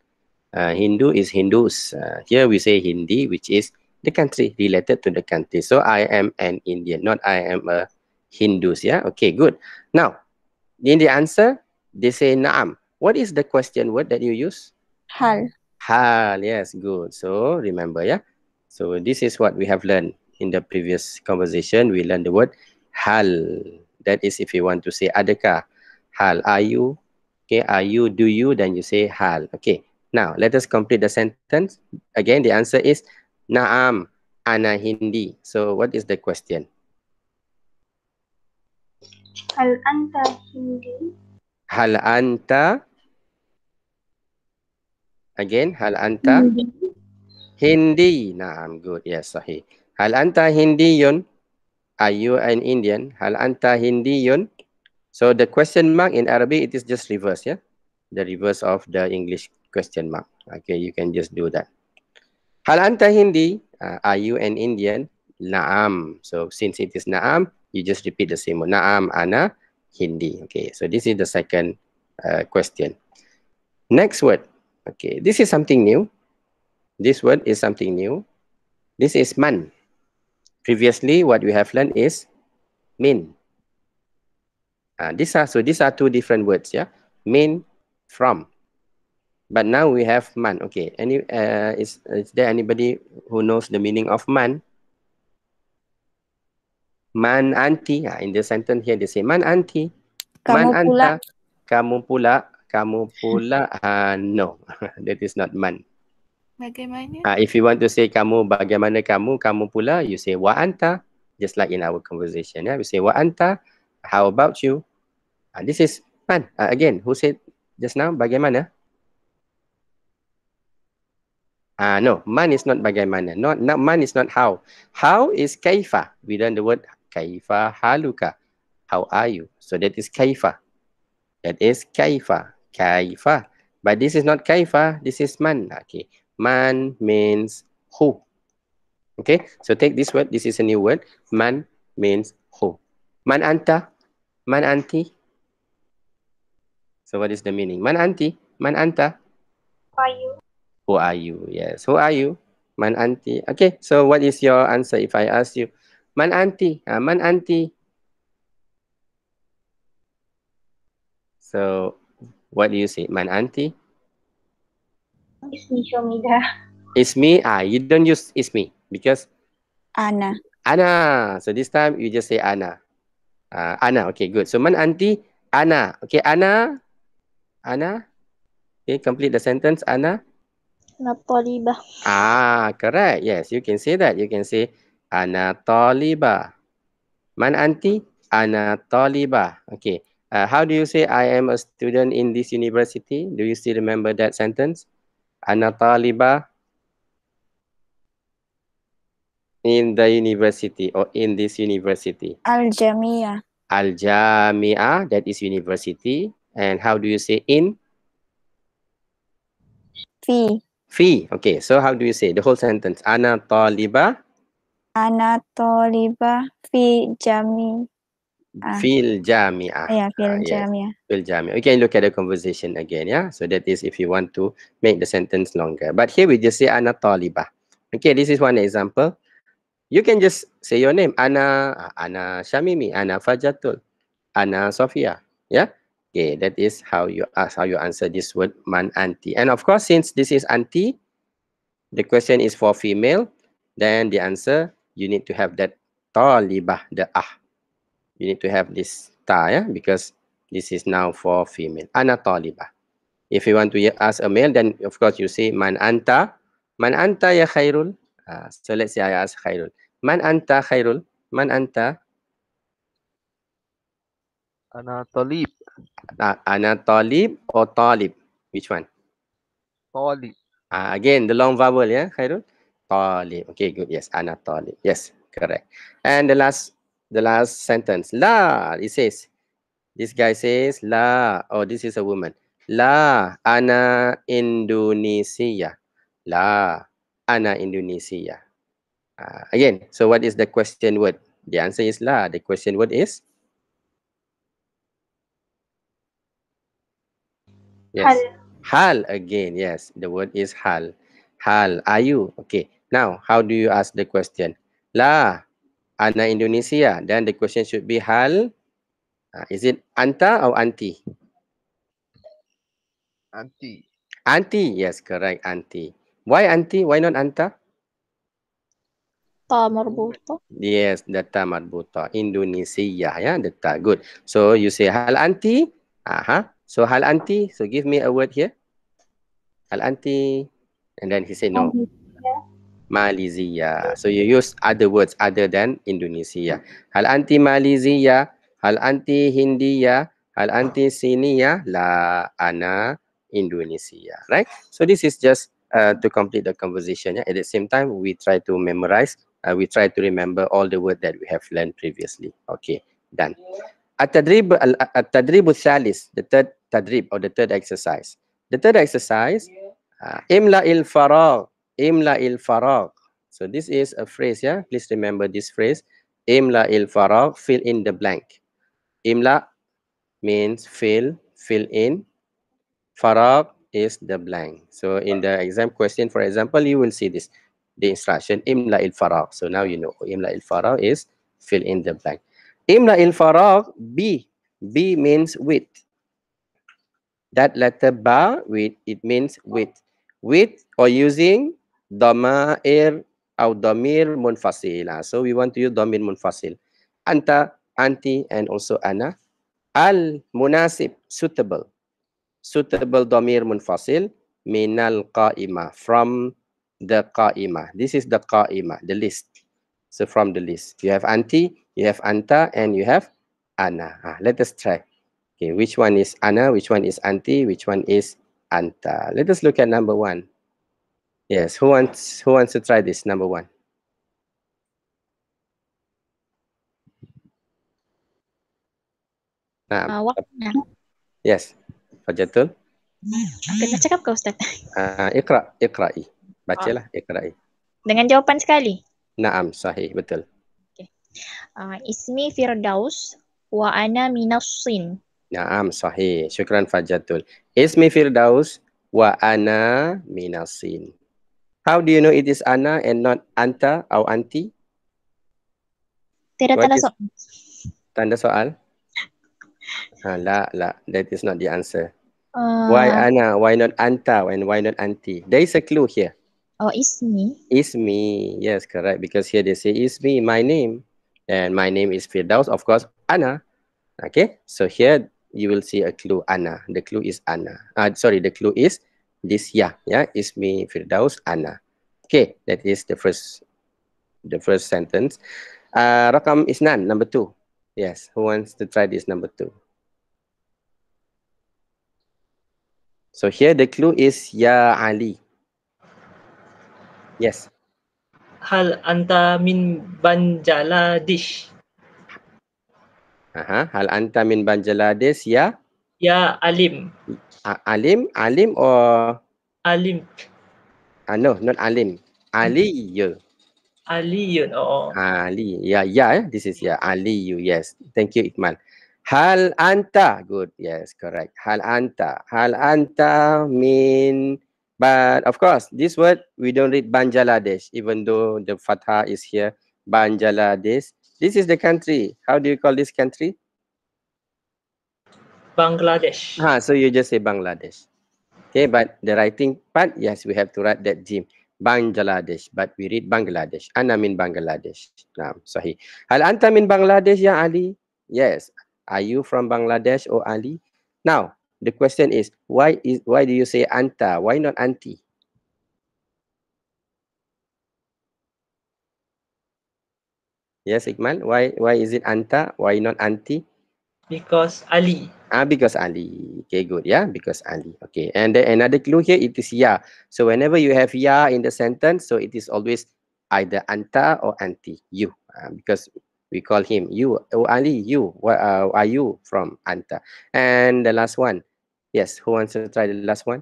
Hindu is Hindus. Here we say Hindi, which is the country, related to the country. So I am an Indian, not I am a Hindus. Yeah. Okay. Good. Now, in the answer, they say Naam. What is the question word that you use? hal. Hal, yes, good. So remember, yeah. So this is what we have learned in the previous conversation. We learned the word hal. That is if you want to say adakah. Hal, are you? Okay, are you, do you? Then you say hal. Okay, now let us complete the sentence. Again, the answer is Naam, ana Hindi. So what is the question? Hal anta Hindi? Hal anta? Again, hal anta? Hindi. Naam, good. Yes, sahih. Hal anta Hindiyun? Are you an Indian? Hal anta Hindiyun? So the question mark in Arabic, it is just reverse, yeah? The reverse of the English question mark. Okay, you can just do that. Hal anta Hindi? Are you an Indian? Naam. So since it is Naam, you just repeat the same word. Naam ana Hindi. Okay, so this is the second question. Next word. Okay, this is something new. This word is something new. This is man. Previously, what we have learned is min. These are two different words, yeah. Min, from. But now we have man. Okay. Is there anybody who knows the meaning of man? Man anti. In the sentence here they say man anti. Man Kamu pula. anta. Kamu pula. Kamu pula. No, that is not man. Bagaimana? If you want to say kamu, bagaimana kamu, kamu pula, you say wa anta, just like in our conversation. Yeah, we say wa anta. How about you? This is man. Again, who said just now bagaimana? No, man is not bagaimana. Not man is not how. How is kaifa. We learn the word kaifa haluka. How are you? So that is kaifa. That is kaifa. Kaifa. But this is not kaifa. This is man. Okay. Man means who. Okay. So take this word. This is a new word. Man means who. Man anta. Man anti. So what is the meaning? Man anti. Man anta. Are you? Who are you? Yes. Who are you? Man anti. Okay. So what is your answer if I ask you? Man anti. Man anti. So What do you say? Man anti? Ismi Shomida. Ismi. You don't use ismi because Ana. Ana. So this time you just say Ana. Ana. Okay, good. So man anti? Ana. Okay, Ana. Ana. Okay, complete the sentence. Ana. Ana taliba. Correct. Yes, you can say that. You can say Ana taliba. Man anti? Ana taliba. Okay. How do you say I am a student in this university? Do you still remember that sentence? Ana taliba in the university or in this university. Al-Jamia. Al-Jami'ah, that is university. And how do you say in? Fi. Fi. Okay, so how do you say the whole sentence? Ana taliba Ana taliba fi jami. fil jami'ah. Ya, fil Yes. jamia. Fil jami'ah. We can look at the conversation again, yeah? So that is if you want to make the sentence longer. But here we just say ana taliba. Okay, this is one example. You can just say your name. Ana Shamimi, Ana Fajatul, Ana Sofia. Yeah. Okay, that is how you answer this word man anti. And of course, since this is anti, the question is for female, then the answer you need to have that talibah, the You need to have this ta, yeah, because this is now for female. Ana talibah. If you want to ask a male, then of course you say man anta. Man anta ya khairul. So let's say I ask Khairul. Man anta Khairul? Man anta? Ana talib. Ana talib or talib? Which one? Talib. Again, the long vowel, yeah, Khairul? Talib. Okay, good. Yes, ana talib. Yes, correct. And the last sentence. La, it says, this guy says, la, oh, this is a woman. La, ana Indonesia. La, ana Indonesia. Again, so what is the question word? The answer is la. The question word is? Yes. Hal again. Yes, the word is hal. Hal, are you? Okay. Now, how do you ask the question? La, ana Indonesia. Then the question should be hal. Is it anta or anti? Anti. Anti. Yes, correct. Anti. Why anti? Why not anta? Ta marbuta. Yes, the ta marbuta. Indonesia. Yeah, the ta. Good. So you say hal anti. So hal anti. So give me a word here. Hal anti. And then he said no. Malaysia. So you use other words other than Indonesia. Hal anti Malaysia, hal anti Hindia, hal anti Sinia, la ana Indonesia. Right? So this is just to complete the conversation. Yeah? At the same time, we try to memorize, we try to remember all the words that we have learned previously. Okay, done. At-tadrib al-thalis, the third tadrib or the third exercise. The third exercise, imla il-faragh. Imla il-faragh. So this is a phrase, yeah? Please remember this phrase. Imla il-faragh, fill in the blank. Imla means fill in. Faragh is the blank. So in the exam question, for example, you will see this, the instruction, imla il-faragh. So now you know, imla il-faragh is fill in the blank. Imla il-faragh, B. B means with. That letter ba, with, it means with. With or using dhama'ir or dhamir munfasil. So we want to use dhamir munfasil. Anta, anti, and also ana. Al-munasib, suitable. Suitable dhamir munfasil minal qa'imah, from the qa'imah. This is the qa'imah, the list. So from the list, you have anti, you have anta, and you have ana. Let us try. Okay, which one is ana, which one is anti, which one is anta? Let us look at number one. Yes, who wants to try this, number one? Wakna. Yes, Fajatul. Apa nak cakap ke Ustaz? Iqra'i. Bacalah, iqra'i. Dengan jawapan sekali. Naam, sahih, betul. Okay. Ismi Firdaus wa ana minas Sin. Naam, sahih. Syukran Fajatul. Ismi Firdaus wa ana minasin. How do you know it is ana and not anta or anti? Tidak tanda soal. Tanda soal? La, that is not the answer. Why ana? Why not anta? And why not anti? There is a clue here. Oh, ismi. Ismi. Yes, correct. Because here they say ismi, my name. And my name is Firdaus. Of course, ana. Okay. So here you will see a clue ana. The clue is ana. Sorry, the clue is this ya. Yeah, ismi Firdaus ana. Okay, that is the first sentence. Rakam Isnan, number 2. Yes, who wants to try this number 2? So here the clue is Ya Ali. Yes. Hal anta min Bangladesh? Hal anta min Bangladesh ya? Ya Alim. Alim or? Alim. No, not Alim. Ali. Aliyun. Oo. Ali. Yeah. This is ya. Ali. Yes. Thank you, Ikmal. Hal anta. Good. Yes, correct. Hal anta. Hal anta min. But of course, this word we don't read Bangladesh, even though the fatha is here. Bangladesh. This is the country. How do you call this country? Bangladesh. So you just say Bangladesh. Okay, but the writing part, yes, we have to write that jim. Bangladesh, but we read Bangladesh. Ana min Bangladesh. Naam, sahih. Hal anta min Bangladesh ya Ali? Yes. Are you from Bangladesh or Ali? Now, the question is, why do you say anta? Why not anti? Yes, Ikmal. Why is it anta? Why not anti? Because Ali. Because Ali. Okay, good. Yeah, because Ali. Okay, and then another clue here, it is ya. So whenever you have ya in the sentence, so it is always either anta or anti. You, because we call him you. Oh, Ali, you. What are you from? Anta. And the last one. Yes, who wants to try the last one?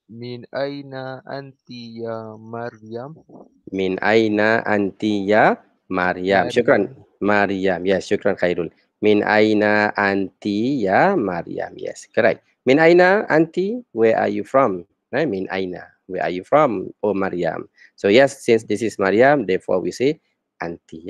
Min aina anti ya Maryam? Min aina anti ya Maryam. Syukran. Maryam. Yes, syukran Khairul. Min aina anti ya Maryam. Yes, correct. Min aina anti, where are you from? Right? Min aina, where are you from? Oh, Maryam. So yes, since this is Maryam, therefore we say anti. Ya.